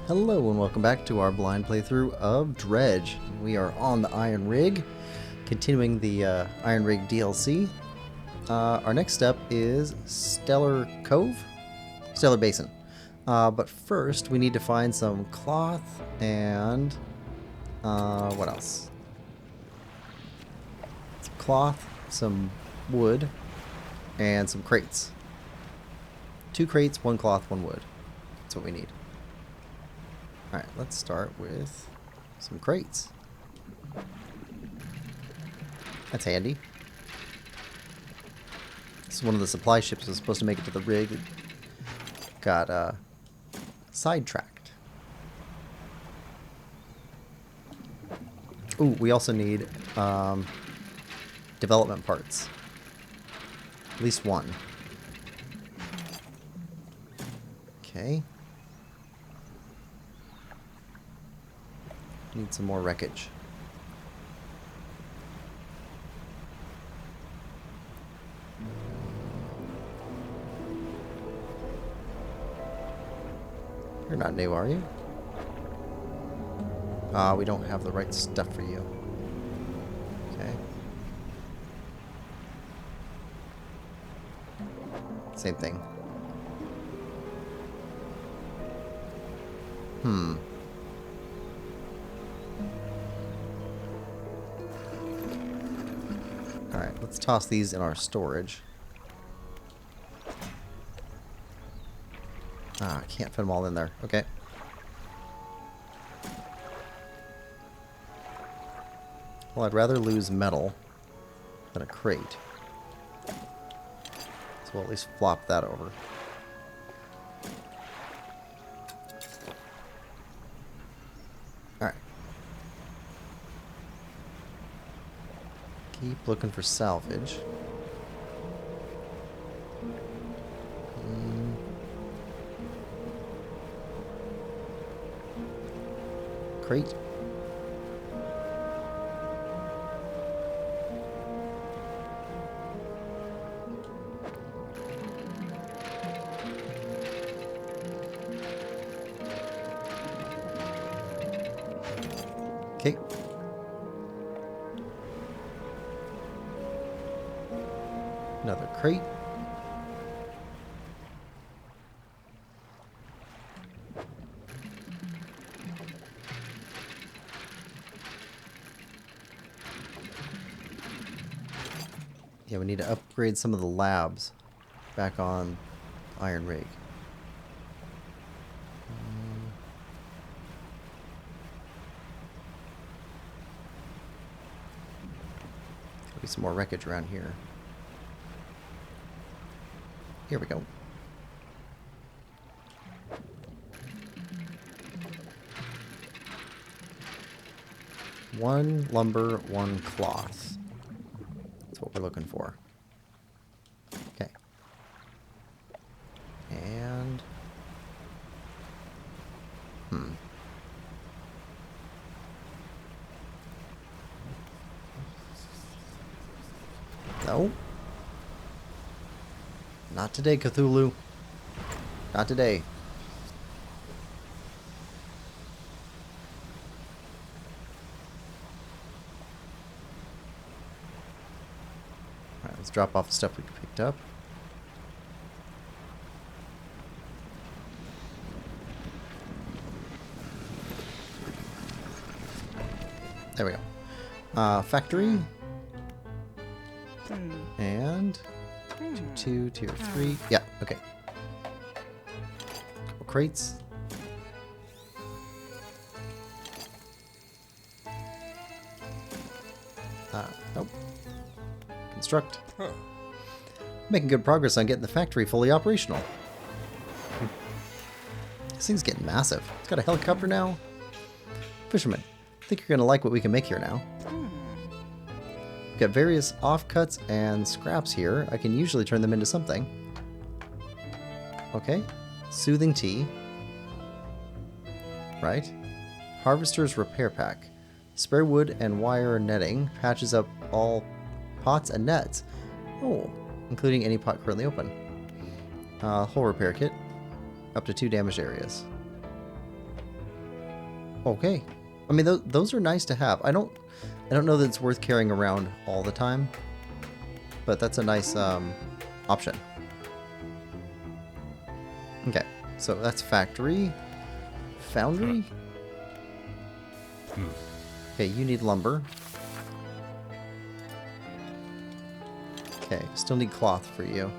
Hello and welcome back to our blind playthrough of Dredge. We are on the Iron Rig, continuing the Iron Rig DLC. Our next step is Stellar Cove? Stellar Basin. But first we need to find some cloth and... what else? Some cloth, some wood, and some crates. 2 crates, 1 cloth, 1 wood. That's what we need. Alright, let's start with some crates. That's handy. This is one of the supply ships that was supposed to make it to the rig. It got sidetracked. Ooh, we also need development parts. At least 1. Okay. Need some more wreckage. You're not new, are you? We don't have the right stuff for you. Okay. Same thing. Alright, let's toss these in our storage. I can't fit them all in there. Okay. Well, I'd rather lose metal than a crate. So we'll at least flop that over. Alright. Keep looking for salvage. Crate. Okay. Another crate. Yeah, we need to upgrade some of the labs back on Iron Rig. There'll be some more wreckage around here. Here we go. One lumber, 1 cloth. That's what we're looking for. Okay. And... No. Not today, Cthulhu. Not today. Alright, let's drop off the stuff we picked up. There we go. Factory. And... Tier 2, Tier 3. Yeah, okay. Couple crates. Nope. Construct. Making good progress on getting the factory fully operational. This thing's getting massive. It's got a helicopter now. Fisherman, I think you're going to like what we can make here now. We've got various offcuts and scraps here. I can usually turn them into something. Okay. Soothing tea. Right. Harvester's repair pack. Spare wood and wire netting. Patches up all pots and nets. Oh, including any pot currently open. Hull repair kit. Up to 2 damaged areas. Okay. I mean, those are nice to have. I don't know that it's worth carrying around all the time, but that's a nice option. Okay, so that's factory. Foundry? Okay, you need lumber. Okay, still need cloth for you.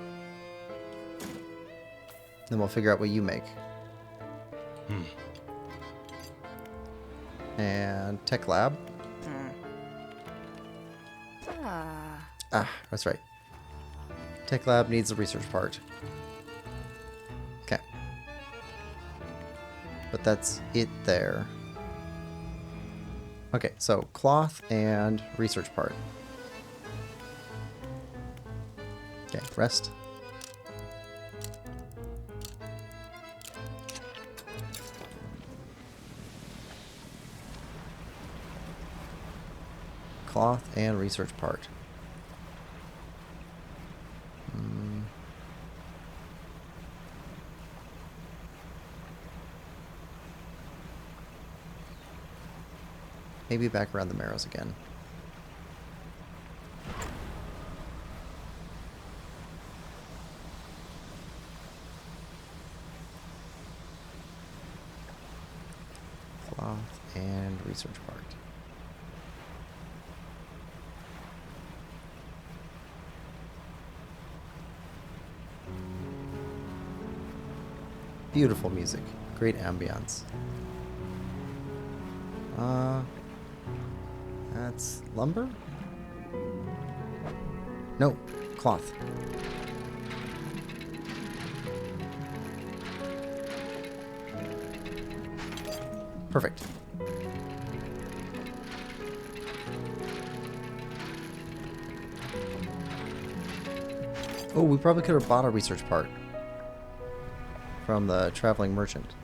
Then we'll figure out what you make. And tech lab. Ah, that's right. Tech lab needs the research part. Okay. But that's it there. Okay, so cloth and research part. Okay, rest. Cloth and research part. Maybe back around the marrows again. Cloth and research part. Beautiful music. Great ambience. That's lumber? No, cloth. Perfect. Oh, we probably could have bought a research part from the traveling merchant.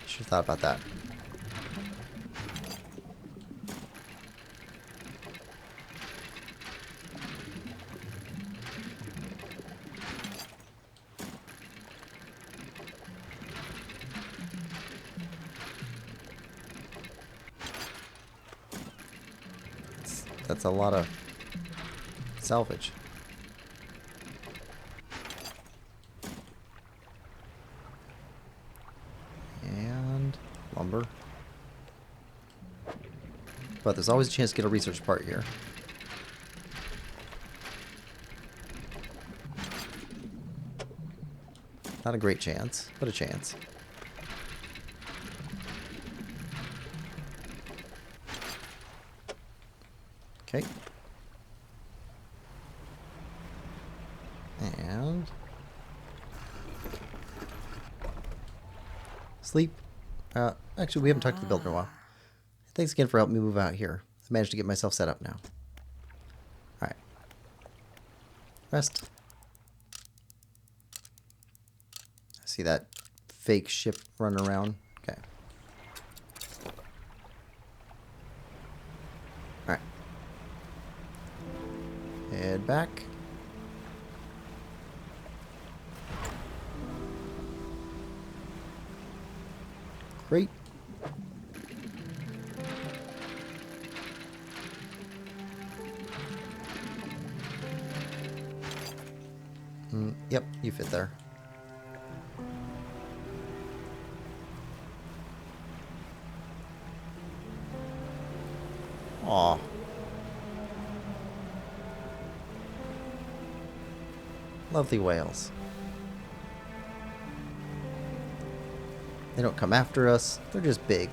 Should have thought about that. That's a lot of salvage. And lumber. But there's always a chance to get a research part here. Not a great chance, but a chance. Okay. And sleep. Actually, we haven't talked to the builder in a while. Thanks again for helping me move out here. I managed to get myself set up now. Alright. Rest. I see that fake ship running around. Okay. Alright. Head back. Great. Yep, you fit there. Aw. Lovely whales. They don't come after us. They're just big.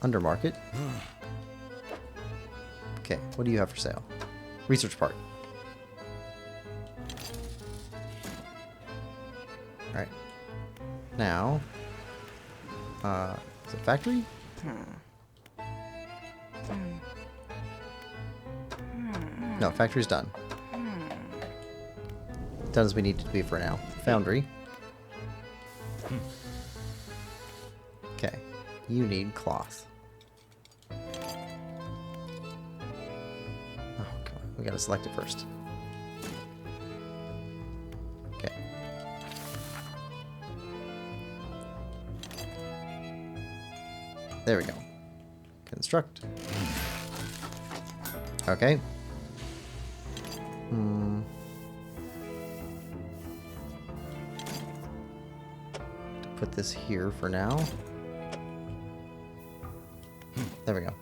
Under market. Okay, what do you have for sale? Research part. Alright. Now, is it factory? No, factory's done. Done as we need it to be for now. Foundry. Okay. You need cloth. Oh, come on. We gotta select it first. Okay. There we go. Construct. Okay. Put this here for now. There we go.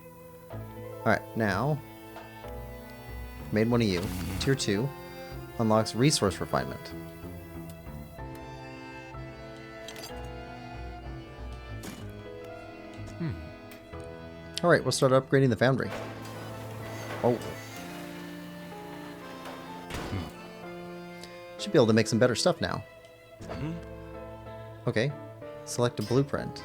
Alright, now made one of you. Tier 2 unlocks resource refinement. Alright, we'll start upgrading the foundry. Oh. Should be able to make some better stuff now. Okay. Select a blueprint.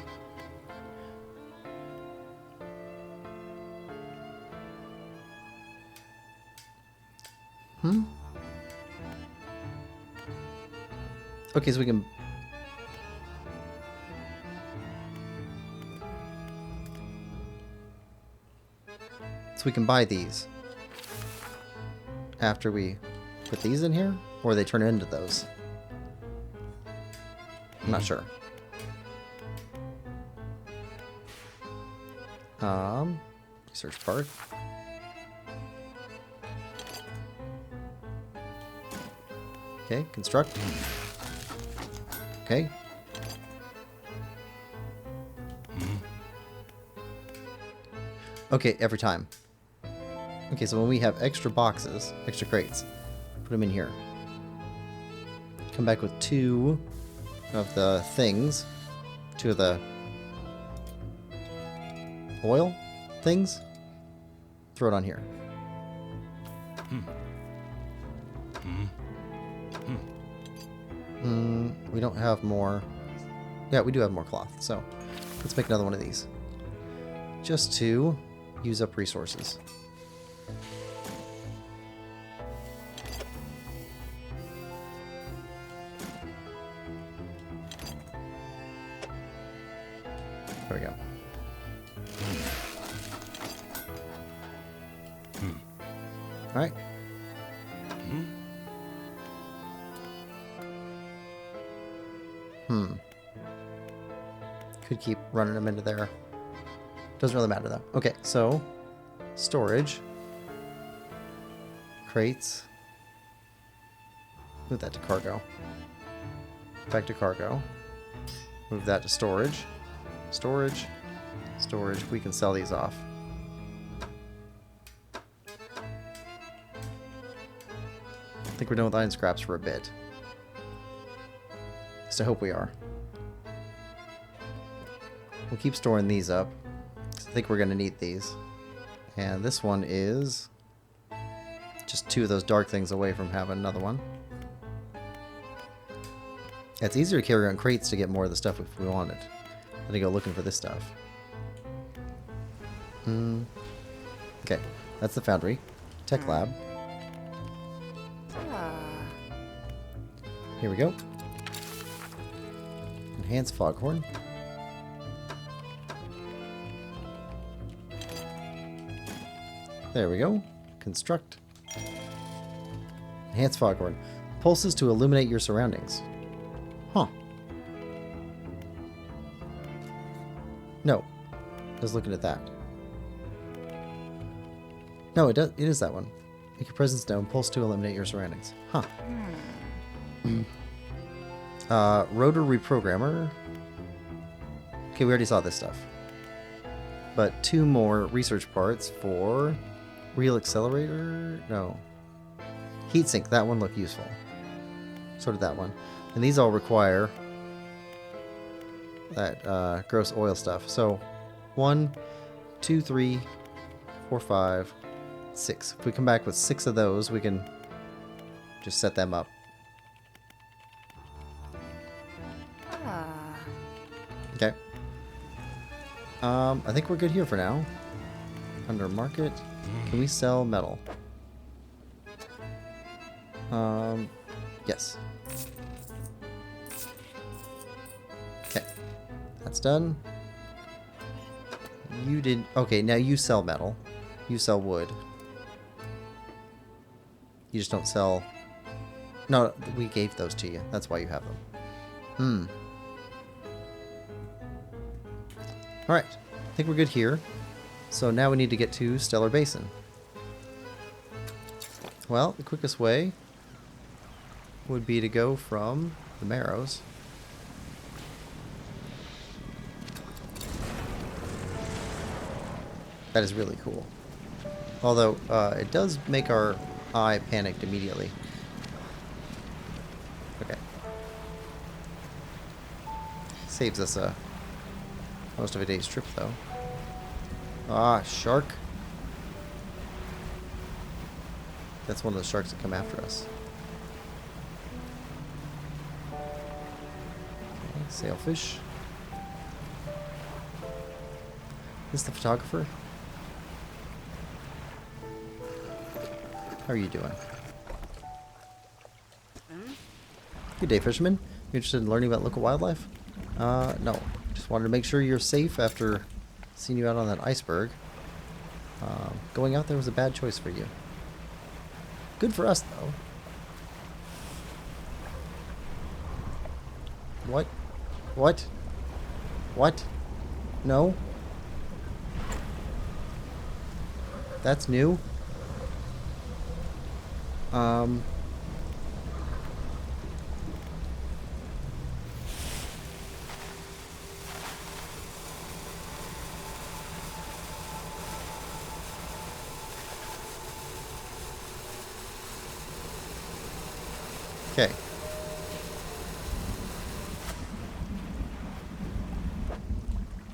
Okay, so we can... So we can buy these after we put these in here, or they turn into those. I'm not sure. Research part. Okay, construct. Okay. Okay, every time. Okay, so when we have extra boxes, extra crates, put them in here. Come back with 2 of the things. 2 of the oil things. Throw it on here. We don't have more. Yeah, we do have more cloth, so let's make another one of these. Just to use up resources. There we go. All right. Could keep running them into there. Doesn't really matter though. Okay, so storage. Crates. Move that to cargo. Back to cargo. Move that to storage. Storage. Storage. We can sell these off. I think we're done with iron scraps for a bit. So I hope we are. We'll keep storing these up. I think we're going to need these. And this one is just 2 of those dark things away from having another one. It's easier to carry on crates to get more of the stuff if we want it than to go looking for this stuff. Okay, that's the foundry. Tech lab. Here we go. Enhance foghorn. There we go. Construct. Enhance foghorn. Pulses to illuminate your surroundings. Huh. No. I was looking at that. No, it does. It is that one. Make your presence known. Pulse to illuminate your surroundings. Huh. Rotor reprogrammer. Okay, we already saw this stuff. But 2 more research parts for real accelerator. No. Heatsink. That one looked useful. So did that one. And these all require that gross oil stuff. So 1, 2, 3, 4, 5, 6. If we come back with 6 of those, we can just set them up. Okay. I think we're good here for now. Under market, can we sell metal? Yes. Okay. That's done. You didn't... Okay, now you sell metal. You sell wood. You just don't sell... No, we gave those to you. That's why you have them. Alright. I think we're good here. So now we need to get to Stellar Basin. Well, the quickest way would be to go from the Marrows. That is really cool. Although, it does make our eye panicked immediately. Okay. Saves us most of a day's trip, though. Ah, shark. That's one of the sharks that come after us. Okay, sailfish. Is this the photographer? How are you doing? Good day, fisherman. You interested in learning about local wildlife? No. Just wanted to make sure you're safe after seeing you out on that iceberg. Going out there was a bad choice for you. Good for us, though. What? What? What? No? That's new? Okay.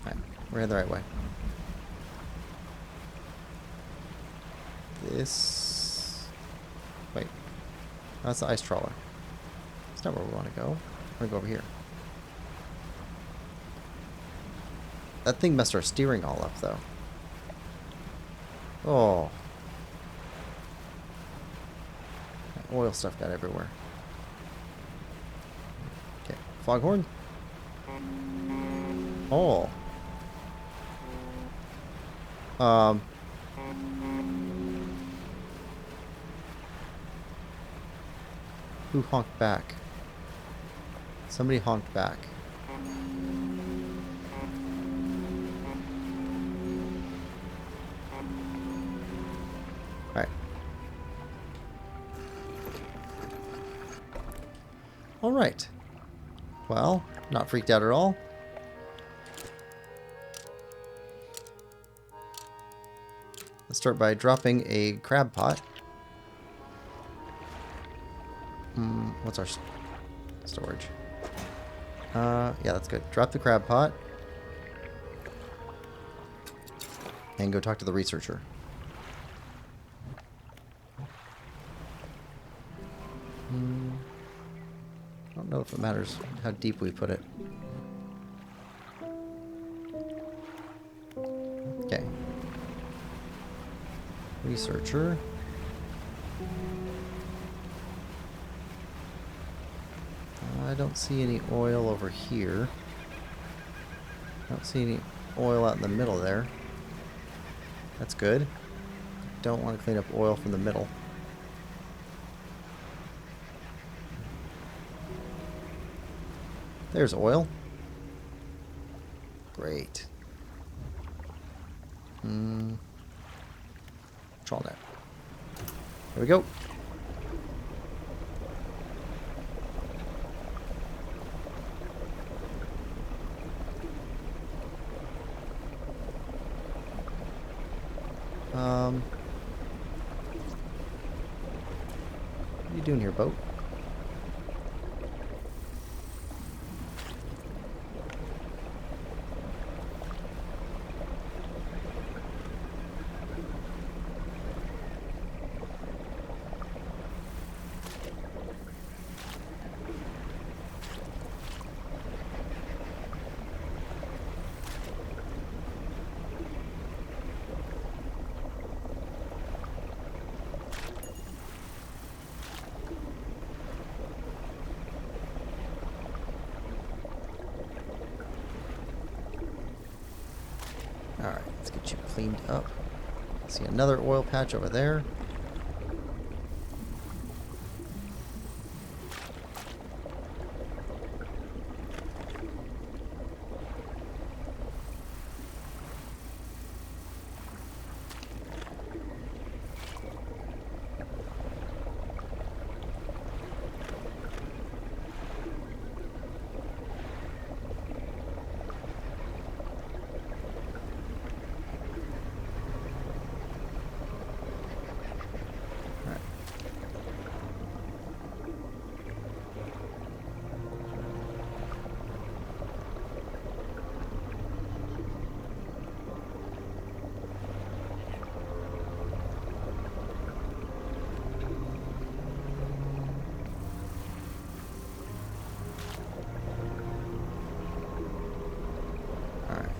Alright, we're heading the right way. This... Wait. That's the ice trawler. That's not where we want to go. We're going to go over here. That thing messed our steering all up, though. Oh. That oil stuff got everywhere. Okay. Foghorn? Oh. Who honked back? Somebody honked back. Alright. Alright. Well, not freaked out at all. Let's start by dropping a crab pot. What's our storage? Yeah, that's good. Drop the crab pot. And go talk to the researcher. I don't know if it matters how deep we put it. Okay. Researcher. I don't see any oil over here. I don't see any oil out in the middle there. That's good. Don't want to clean up oil from the middle. There's oil. Great. Trawl net. There we go. What are you doing here, boat? Alright, let's get you cleaned up. See another oil patch over there.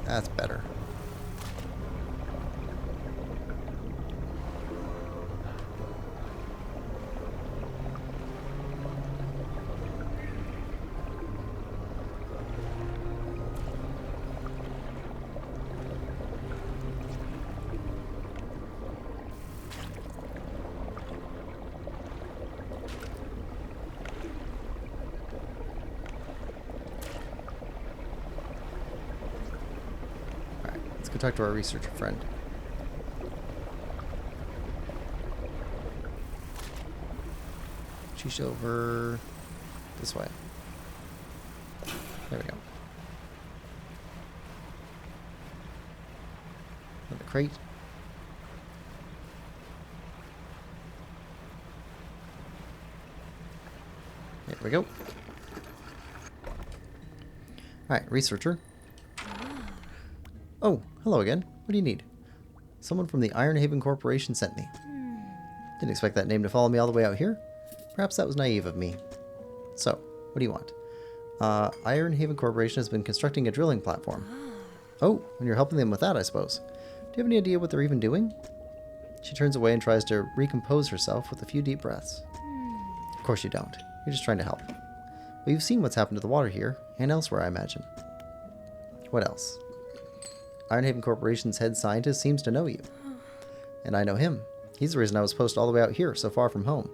That's better. Let's go talk to our researcher friend. She's over this way. There we go. Another crate. There we go. Alright, researcher. Oh, hello again. What do you need? Someone from the Ironhaven Corporation sent me. Didn't expect that name to follow me all the way out here. Perhaps that was naive of me. So, what do you want? Ironhaven Corporation has been constructing a drilling platform. Oh, and you're helping them with that, I suppose. Do you have any idea what they're even doing? She turns away and tries to recompose herself with a few deep breaths. Of course you don't. You're just trying to help. Well, you've seen what's happened to the water here, and elsewhere, I imagine. What else? Ironhaven Corporation's head scientist seems to know you. And I know him. He's the reason I was posted all the way out here, so far from home.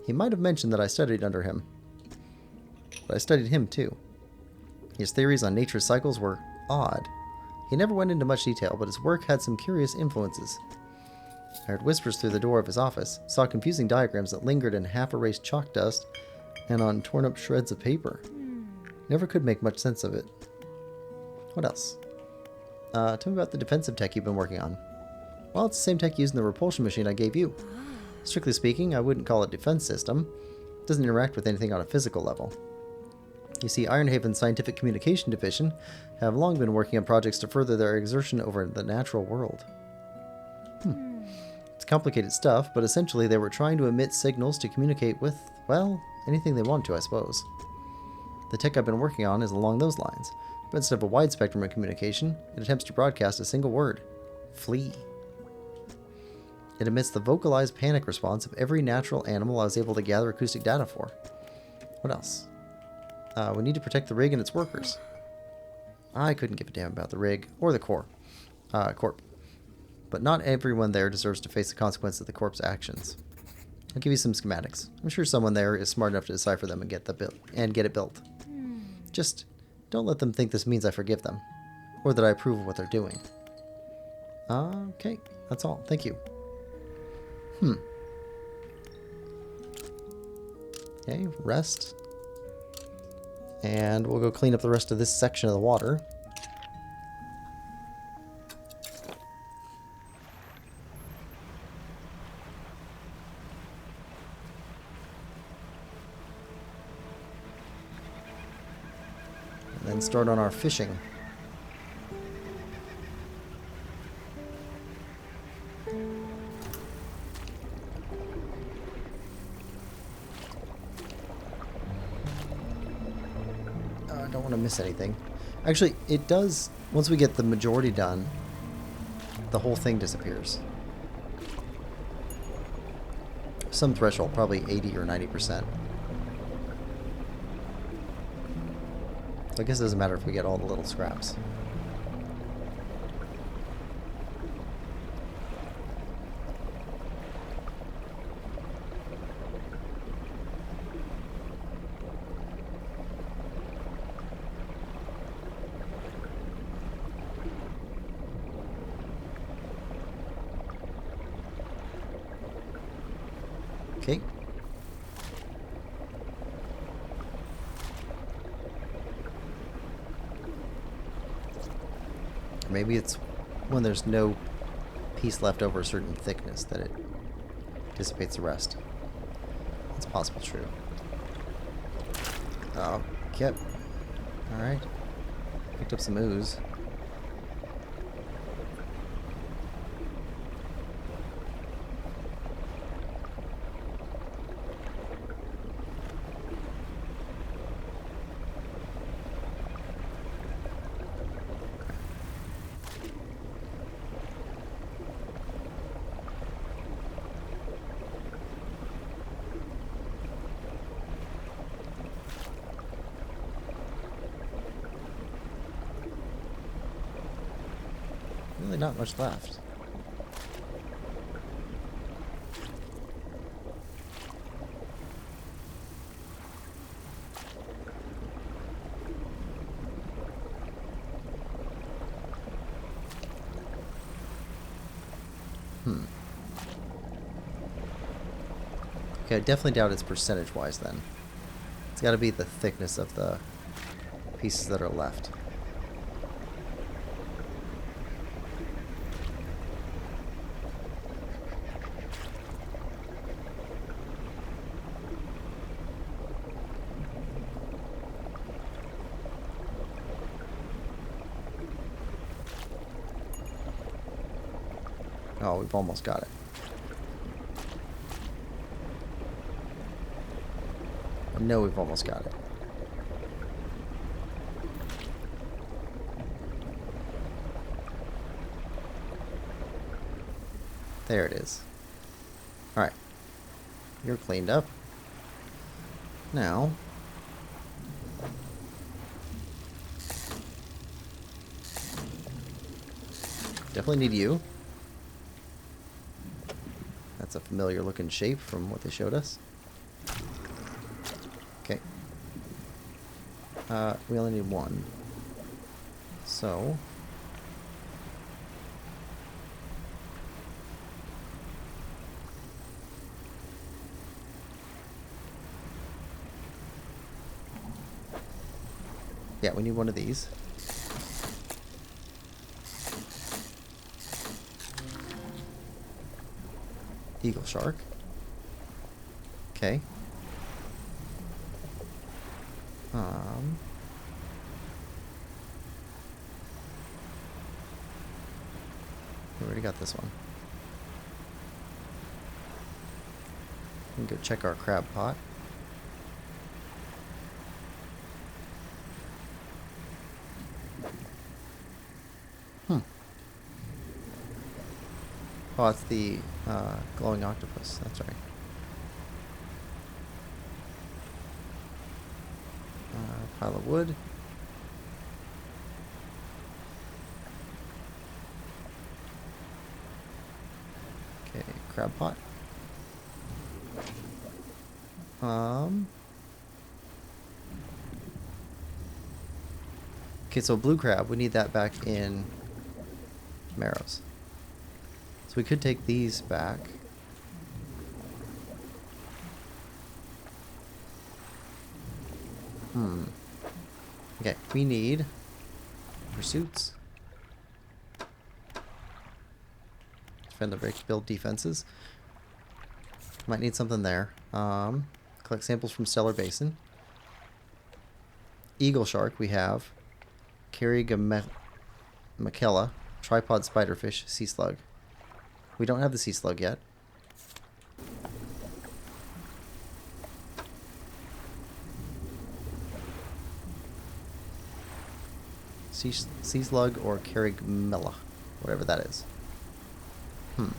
He might have mentioned that I studied under him. But I studied him too. His theories on nature's cycles were odd. He never went into much detail, but his work had some curious influences. I heard whispers through the door of his office, saw confusing diagrams that lingered in half-erased chalk dust and on torn-up shreds of paper. Never could make much sense of it. What else? Tell me about the defensive tech you've been working on. Well, it's the same tech used in the repulsion machine I gave you. Strictly speaking, I wouldn't call it a defense system. It doesn't interact with anything on a physical level. You see, Ironhaven's Scientific Communication Division have long been working on projects to further their exertion over the natural world. It's complicated stuff, but essentially they were trying to emit signals to communicate with, well, anything they want to, I suppose. The tech I've been working on is along those lines. But instead of a wide spectrum of communication, it attempts to broadcast a single word. Flee. It emits the vocalized panic response of every natural animal I was able to gather acoustic data for. What else? We need to protect the rig and its workers. I couldn't give a damn about the rig or the corp. But not everyone there deserves to face the consequences of the corp's actions. I'll give you some schematics. I'm sure someone there is smart enough to decipher them and get it built. Just don't let them think this means I forgive them, or that I approve of what they're doing. Okay, that's all. Thank you. Okay, rest. And we'll go clean up the rest of this section of the water. And then start on our fishing. I don't want to miss anything. Actually, it does, once we get the majority done, the whole thing disappears. Some threshold, probably 80 or 90%. I guess it doesn't matter if we get all the little scraps. Okay. Or maybe it's when there's no piece left over a certain thickness that it dissipates the rest. That's possible true. Oh, yep. Alright. Picked up some ooze. Really not much left. Okay, I definitely doubt it's percentage-wise then. It's got to be the thickness of the pieces that are left. Oh, we've almost got it. I know we've almost got it. There it is. Alright. You're cleaned up. Now... definitely need you. That's a familiar looking shape from what they showed us. Okay. We only need one. So... yeah, we need one of these. Eagle shark. Okay. We already got this one. We can go check our crab pot. Oh, it's the glowing octopus. That's right. Pile of wood. Okay, crab pot. Okay, so blue crab, we need that back in Marrows. So we could take these back. Okay, we need pursuits. Defend the break, build defenses. Might need something there. Collect samples from Stellar Basin. Eagle shark we have. Macella, tripod spiderfish, sea slug. We don't have the sea slug yet. Sea slug or Carigmella, whatever that is. If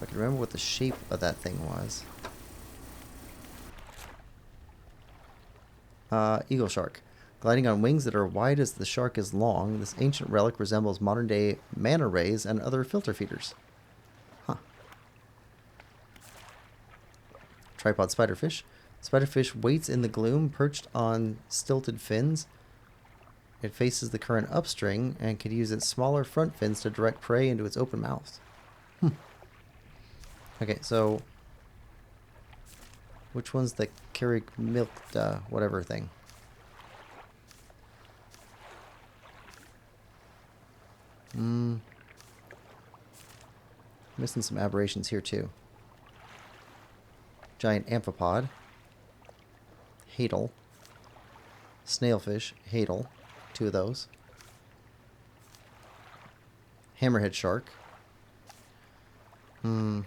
I can remember what the shape of that thing was. Eagle shark. Gliding on wings that are wide as the shark is long, this ancient relic resembles modern-day manta rays and other filter feeders. Huh. Tripod spiderfish. Spiderfish waits in the gloom, perched on stilted fins. It faces the current upstream and can use its smaller front fins to direct prey into its open mouth. Okay, so which one's the Keurig milk whatever thing? Missing some aberrations here too. Giant amphipod. Hadal. Snailfish. Hadal. 2 of those. Hammerhead shark. Is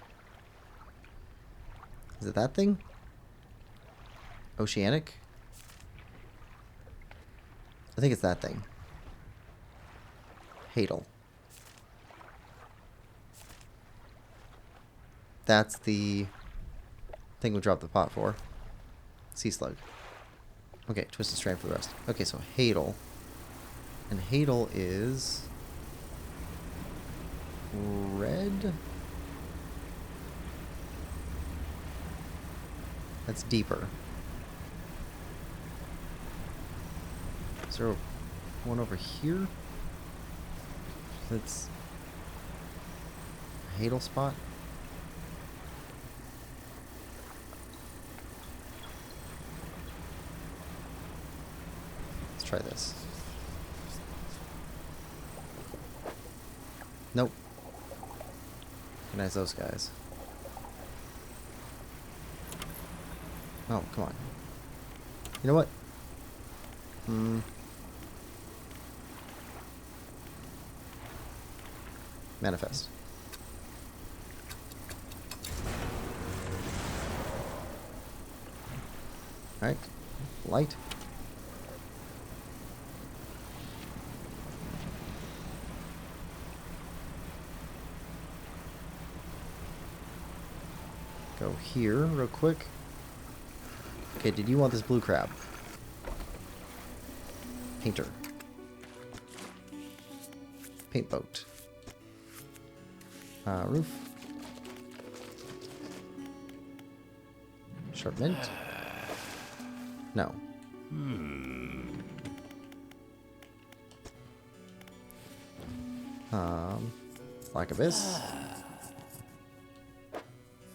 it that thing? Oceanic? I think it's that thing. Hadal. That's the thing we dropped the pot for. Sea slug. Okay, twisted strand for the rest. Okay, so Hadal. And Hadal is red? That's deeper. Is there one over here? That's a Hadal spot? Let's try this. Nope. Recognize those guys. Oh, come on. You know what? Manifest. Alright. Light. Go here real quick. Okay, did you want this blue crab? Painter. Paint boat. Roof. Sharp mint. No. Black abyss.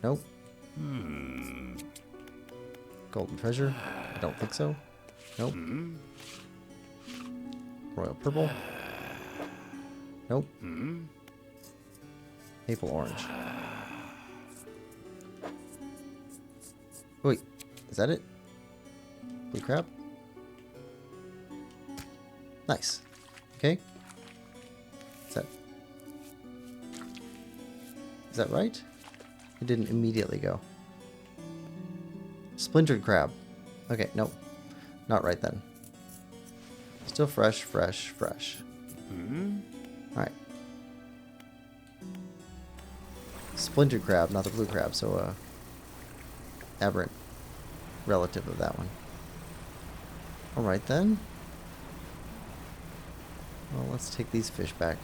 Nope. Golden treasure. I don't think so. Nope. Royal purple. Nope. Maple orange. Wait, is that it? Blue crab? Nice. Okay. Is that right? It didn't immediately go. Splintered crab. Okay, nope. Not right then. Still fresh, fresh, fresh. Alright. Splintered crab, not the blue crab, so aberrant relative of that one. Alright then. Well, let's take these fish back.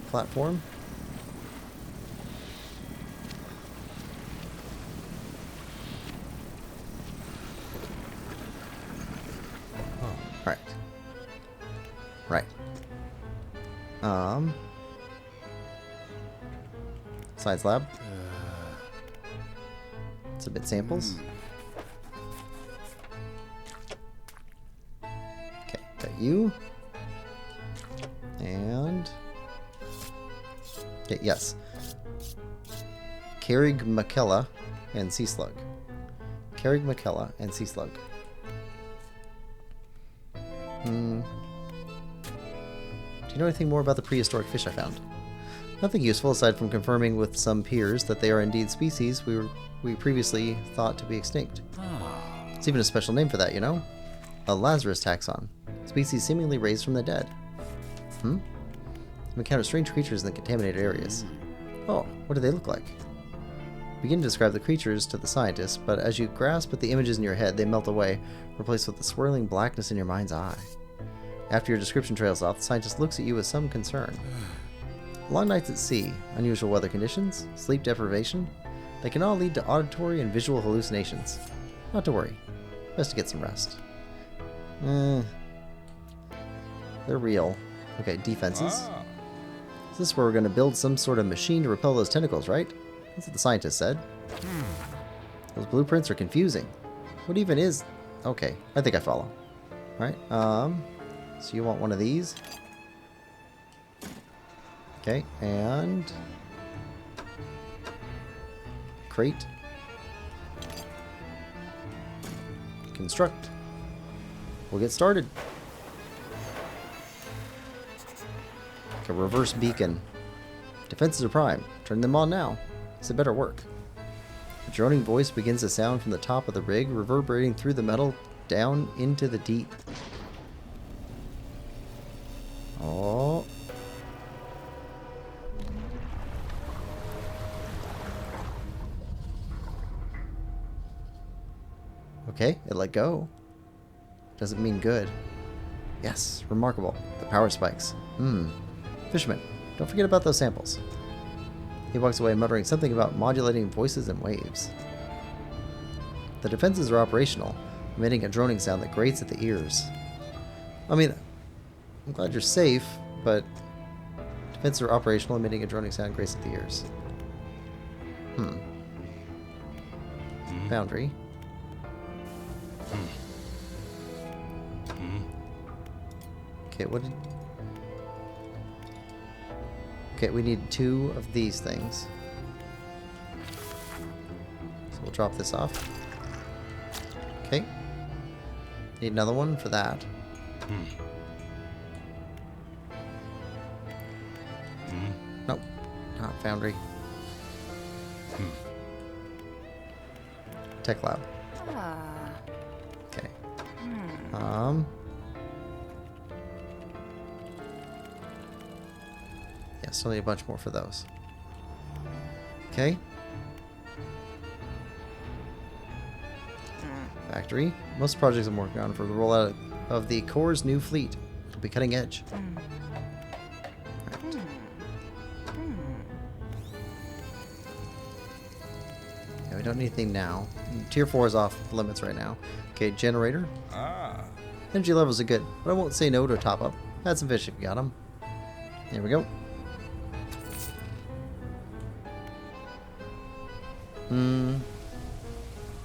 Platform. Oh, right. Right. Science lab. Submit samples. Okay, got you. And okay, yes. Keurig McKella and sea slug. Keurig McKella and sea slug. Do you know anything more about the prehistoric fish I found? Nothing useful aside from confirming with some peers that they are indeed species we previously thought to be extinct. It's even a special name for that, you know? A Lazarus taxon. Species seemingly raised from the dead. We encounter strange creatures in the contaminated areas. Oh, what do they look like? Begin to describe the creatures to the scientists, but as you grasp at the images in your head, they melt away, replaced with the swirling blackness in your mind's eye. After your description trails off, the scientist looks at you with some concern. Long nights at sea, unusual weather conditions, sleep deprivation, they can all lead to auditory and visual hallucinations. Not to worry. Best to get some rest. They're real. Okay, defenses. Is this where we're going to build some sort of machine to repel those tentacles, right? That's what the scientist said. Those blueprints are confusing. What even is... Okay, I think I follow. Alright, so you want one of these. Okay, and... crate. Construct. We'll get started. A reverse beacon. Defenses are prime. Turn them on now. This had better work. A droning voice begins to sound from the top of the rig, reverberating through the metal down into the deep. Oh. Okay, it let go. Doesn't mean good. Yes, remarkable. The power spikes. Fisherman, don't forget about those samples. He walks away muttering something about modulating voices and waves. The defenses are operational, emitting a droning sound that grates at the ears. I mean, I'm glad you're safe, but defenses are operational, emitting a droning sound that grates at the ears. Boundary. Okay, what did... Okay, we need 2 of these things. So we'll drop this off. Okay. Need another one for that. Nope. Not foundry. Tech lab. Okay. Yeah, still need a bunch more for those. Okay. Factory. Most projects I'm working on for the rollout of the Core's new fleet. It'll be cutting edge. Right. Yeah, we don't need anything now. Tier 4 is off limits right now. Okay, generator. Energy levels are good, but I won't say no to a top up. Add some fish if you got them. There we go.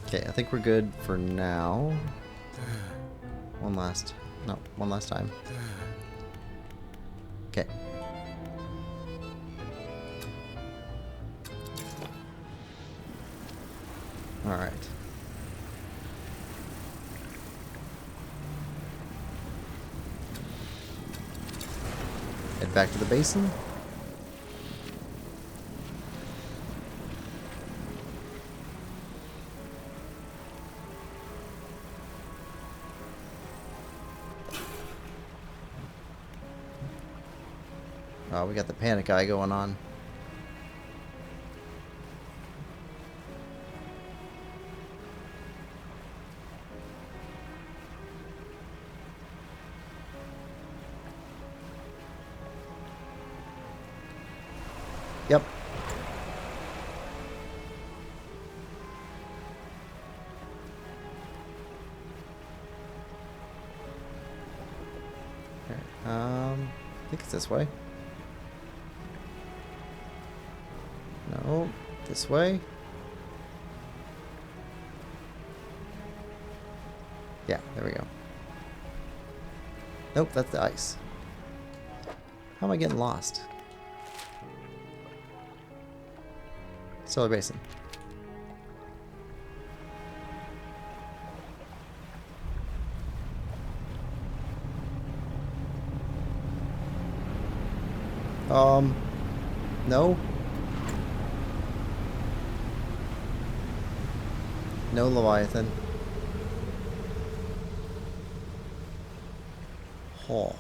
Okay, I think we're good for now. One last time. Okay. All right. Head back to the basin. Oh, we got the panic eye going on. Yep. Okay. I think it's this way. No, this way. Yeah, there we go. Nope, that's the ice. How am I getting lost? Stellar Basin. No. No Leviathan. Oh.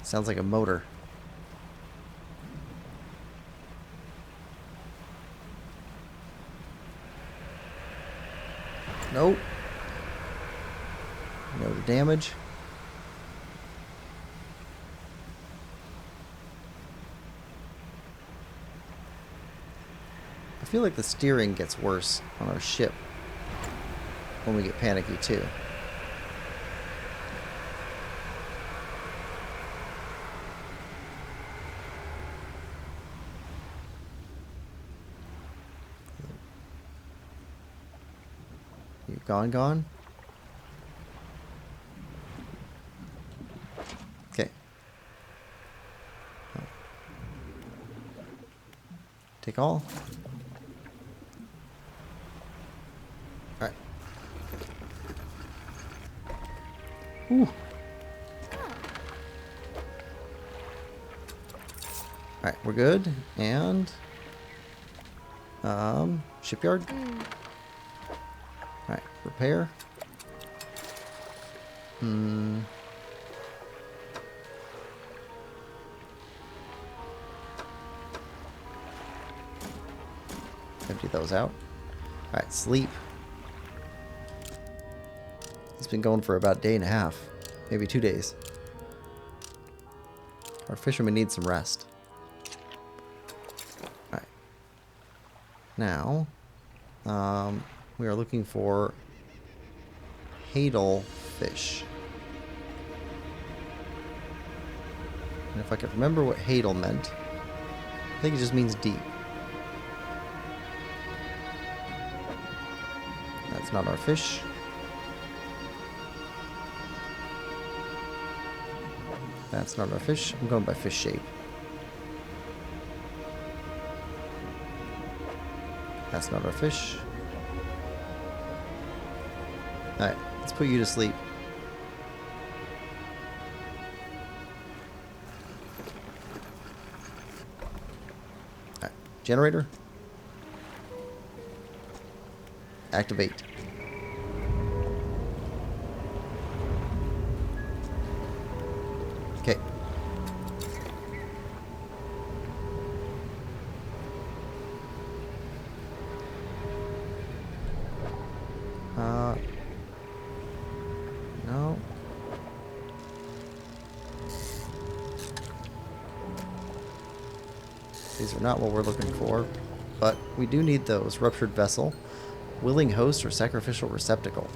Sounds like a motor. Nope. No damage. I feel like the steering gets worse on our ship when we get panicky too. Gone. Okay. Take all. Alright. Ooh. Alright, we're good. And shipyard. Alright, repair. Empty those out. Alright, sleep. It's been going for about a day and a half. Maybe 2 days. Our fishermen need some rest. Alright. Now, we are looking for hadal fish. And if I could remember what hadal meant, I think it just means deep. That's not our fish. That's not our fish. I'm going by fish shape. That's not our fish. Alright, let's put you to sleep. Alright, generator. Activate. Okay. No. These are not what we're looking for, but we do need those. Ruptured vessel, willing host, or sacrificial receptacle.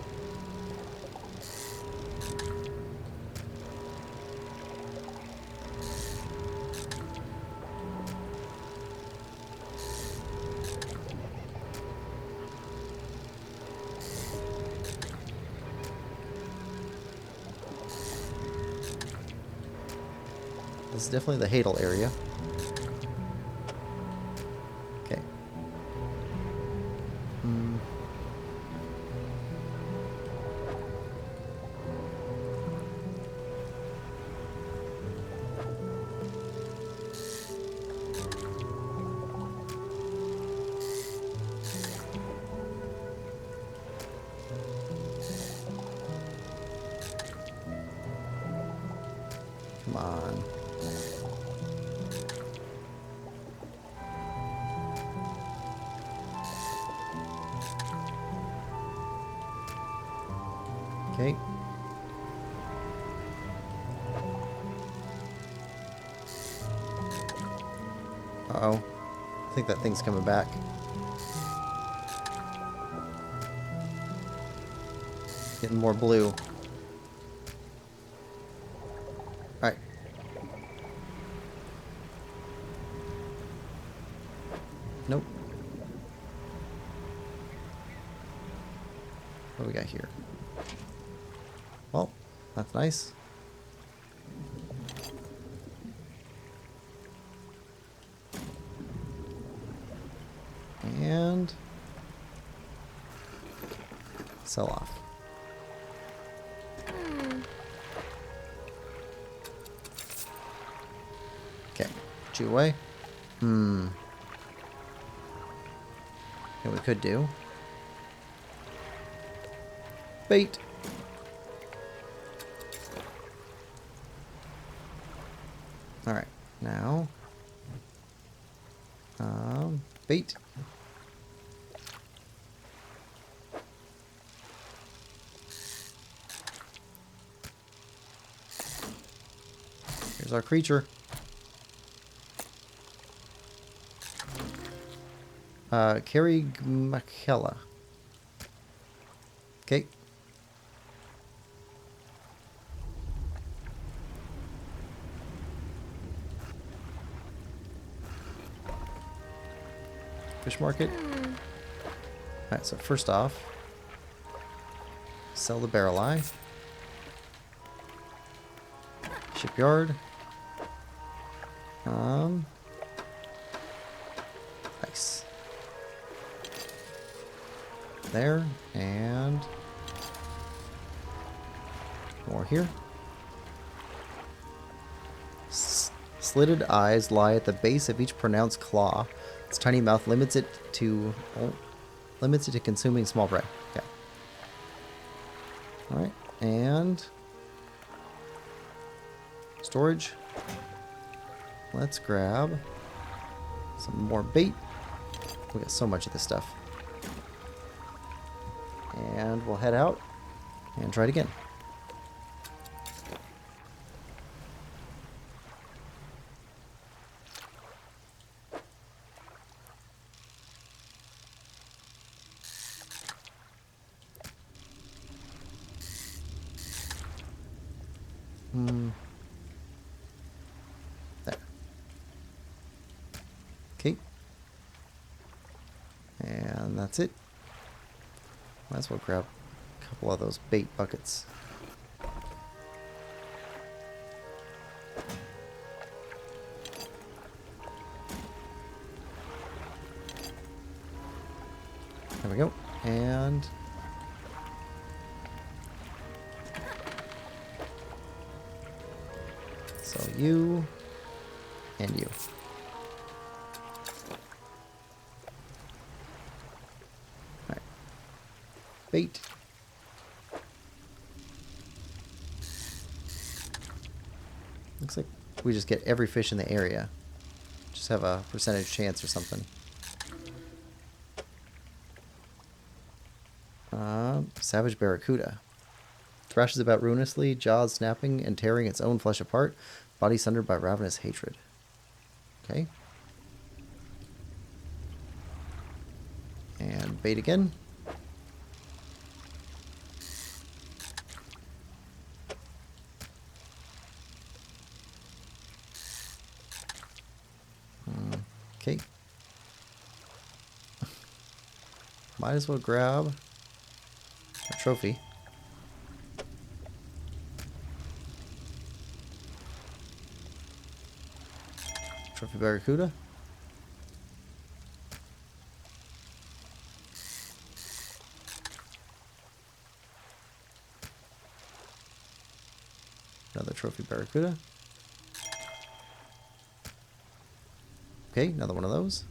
This is definitely the hadal area. Okay. Come on. Okay. Uh-oh. I think that thing's coming back. Getting more blue. Alright. Nope. What do we got here? Well, that's nice. And sell off. Okay, chew away. What we could do. Bait. Alright, now bait. Here's our creature. Carrie McKella. Okay. Fish market. Alright, so first off, Sell the barrel eye. Shipyard. Nice. There, and more here. Slitted eyes lie at the base of each pronounced claw. Its tiny mouth limits it to consuming small prey. Okay. All right, and storage. Let's grab some more bait. We got so much of this stuff. And we'll head out and try it again. There. Okay. And that's it. Might as well grab a couple of those bait buckets. There we go. And so you and you. Alright. Bait. Looks like we just get every fish in the area. Just have a percentage chance or something. Savage Barracuda. Thrashes about ruinously, jaws snapping and tearing its own flesh apart, body sundered by ravenous hatred. Okay. And bait again. Okay. Might as well grab a trophy. Trophy Barracuda. Another Trophy Barracuda. Okay, another one of those.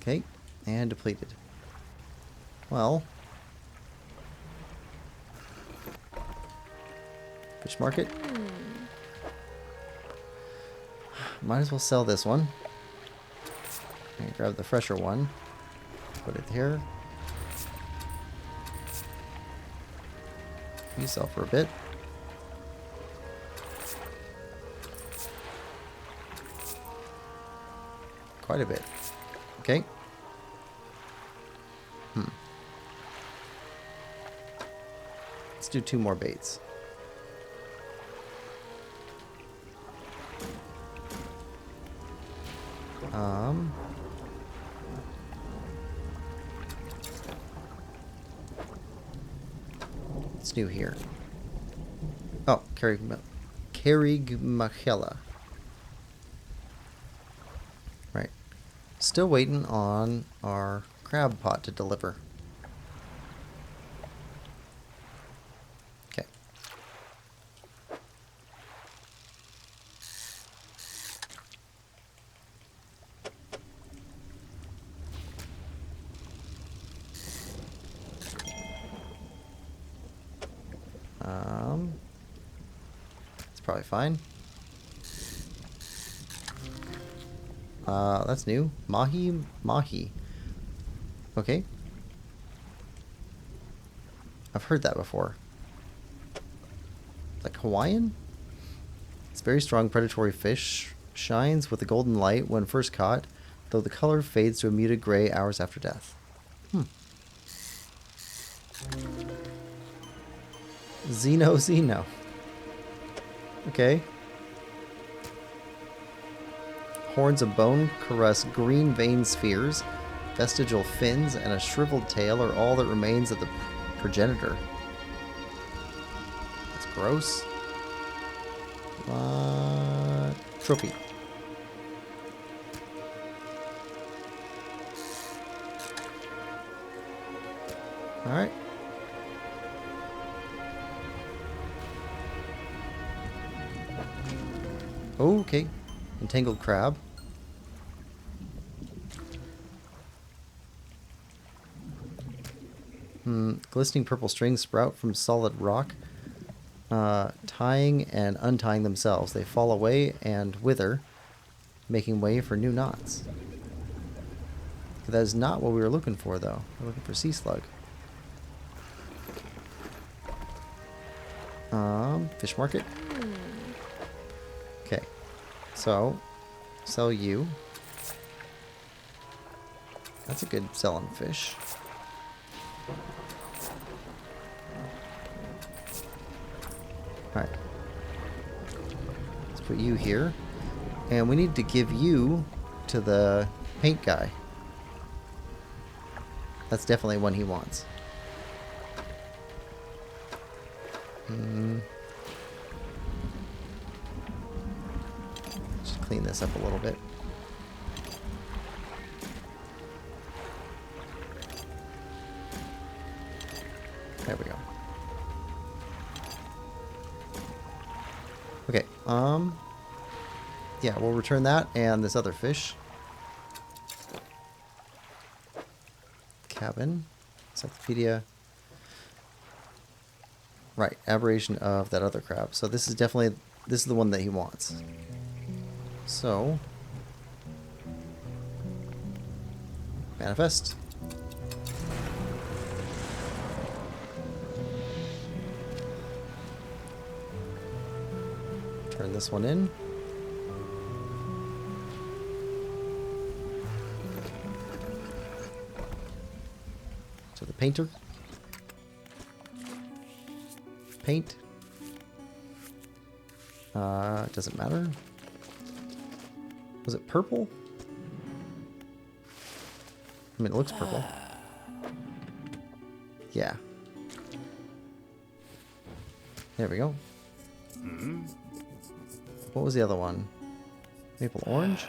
Okay, and depleted. Well, fish market. Might as well sell this one. And grab the fresher one. Put it here. You sell for a bit. Quite a bit. Okay. Let's do 2 more baits. What's new here? Oh, Carrigmachella. Right. Still waiting on our crab pot to deliver. Okay. It's probably fine. That's new. Mahi. Okay. I've heard that before. Like Hawaiian? It's very strong predatory fish. Shines with a golden light when first caught, though the color fades to a muted gray hours after death. Xeno. Okay. Horns of bone caress green vein spheres. Vestigial fins and a shriveled tail are all that remains of the progenitor. That's gross. Trophy. Alright. Okay. Entangled crab. Glistening purple strings sprout from solid rock, tying and untying themselves. They fall away and wither, making way for new knots. That is not what we were looking for, though. We're looking for sea slug. Fish market. Okay, so sell you. That's a good selling fish. Alright. Let's put you here. And we need to give you to the paint guy. That's definitely one he wants. Just clean this up a little bit. There we go. Okay, yeah, we'll return that and this other fish. Cabin. Encyclopedia. Right, aberration of that other crab. So this is definitely, this is the one that he wants. So, manifest. Turn this one in. To the painter. Paint. Doesn't matter. Was it purple? I mean, it looks purple. Yeah. There we go. What was the other one? Maple orange?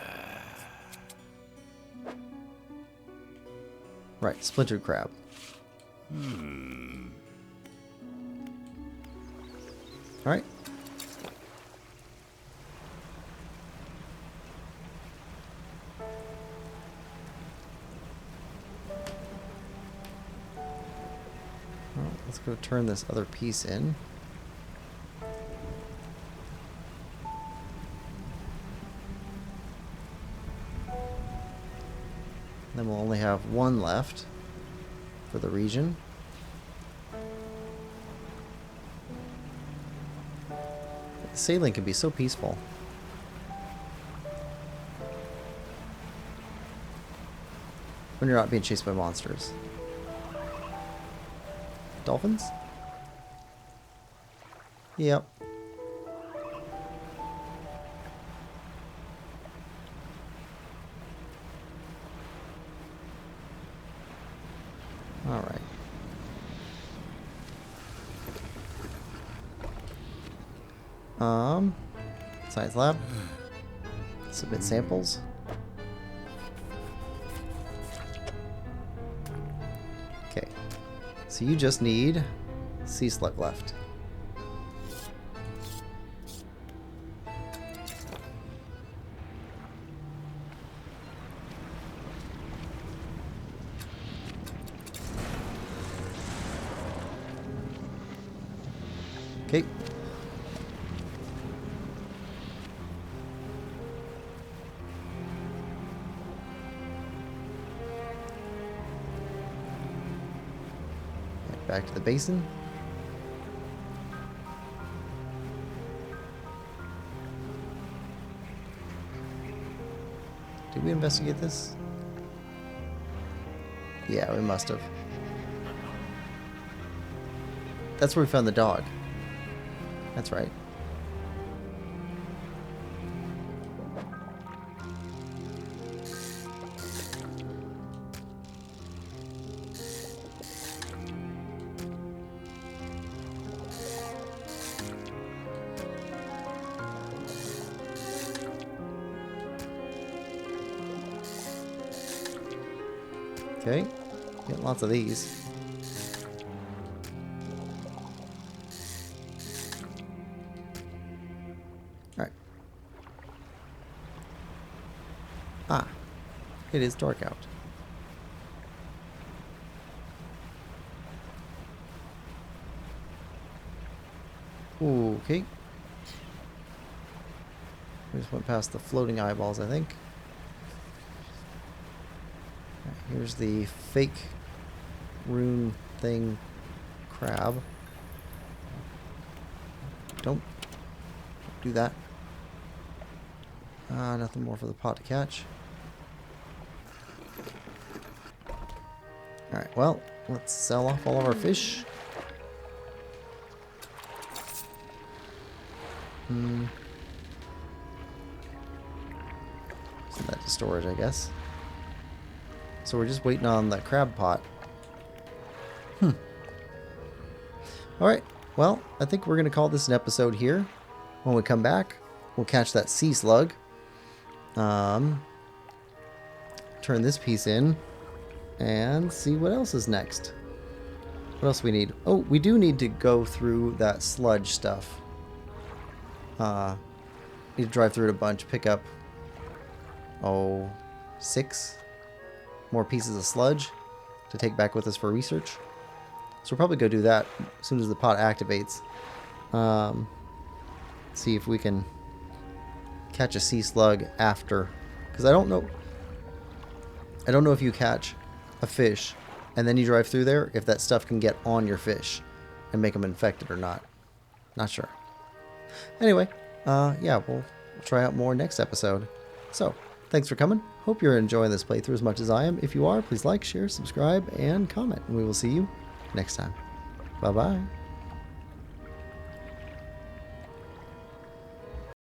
Right, splintered crab. Alright. Well, let's go turn this other piece in. Then we'll only have one left for the region. Sailing can be so peaceful. When you're not being chased by monsters. Dolphins? Yep. Alright. Science lab. Submit samples. Okay. So you just need sea slug left. Okay. Back to the basin. Did we investigate this? Yeah, we must have. That's where we found the dog. That's right. Okay. Get lots of these. Alright. Ah. It is dark out. Okay. We just went past the floating eyeballs, I think. Right, here's the fake rune thing crab. Don't do that. Nothing more for the pot to catch. Alright, well, let's sell off all of our fish. Send that to storage, I guess. So we're just waiting on the crab pot. Alright, well, I think we're going to call this an episode here. When we come back, we'll catch that sea slug. Turn this piece in. And see what else is next. What else we need? Oh, we do need to go through that sludge stuff. Need to drive through it a bunch, pick up, 6 more pieces of sludge to take back with us for research. So we'll probably go do that as soon as the pot activates. See if we can catch a sea slug after, because I don't know if you catch a fish and then you drive through there, if that stuff can get on your fish and make them infected or not. Not sure. Anyway, yeah, we'll try out more next episode. So, thanks for coming. Hope you're enjoying this playthrough as much as I am. If you are, please like, share, subscribe, and comment. And we will see you next time. Bye-bye.